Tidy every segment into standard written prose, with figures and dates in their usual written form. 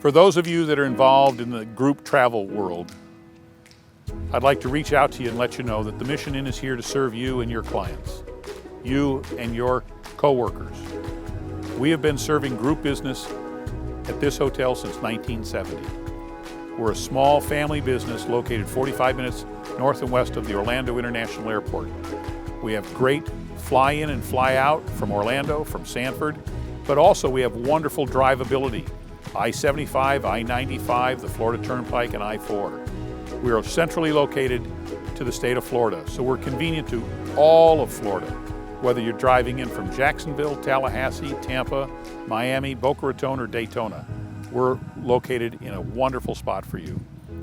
For those of you that are involved in the group travel world, I'd like to reach out to you and let you know that the Mission Inn is here to serve you and your clients, you and your co-workers. We have been serving group business at this hotel since 1970. We're a small family business located 45 minutes north and west of the Orlando International Airport. We have great fly in and fly out from Orlando, from Sanford, but also we have wonderful drivability. I-75, I-95, the Florida Turnpike, and I-4. We are centrally located to the state of Florida, so we're convenient to all of Florida, whether you're driving in from Jacksonville, Tallahassee, Tampa, Miami, Boca Raton, or Daytona. We're located in a wonderful spot for you.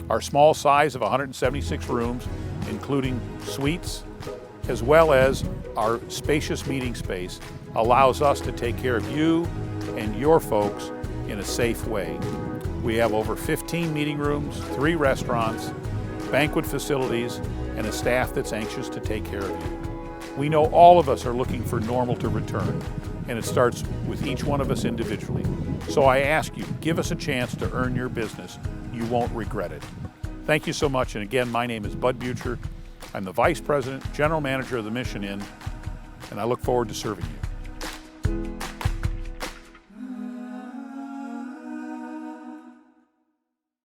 Our small size of 176 rooms, including suites, as well as our spacious meeting space, allows us to take care of you and your folks in a safe way. We have over 15 meeting rooms, 3 restaurants, banquet facilities, and a staff that's anxious to take care of you. We know all of us are looking for normal to return, and it starts with each one of us individually. So I ask you, give us a chance to earn your business. You won't regret it. Thank you so much, and again, my name is Bud Buecher. I'm the Vice President, General Manager of the Mission Inn, and I look forward to serving you.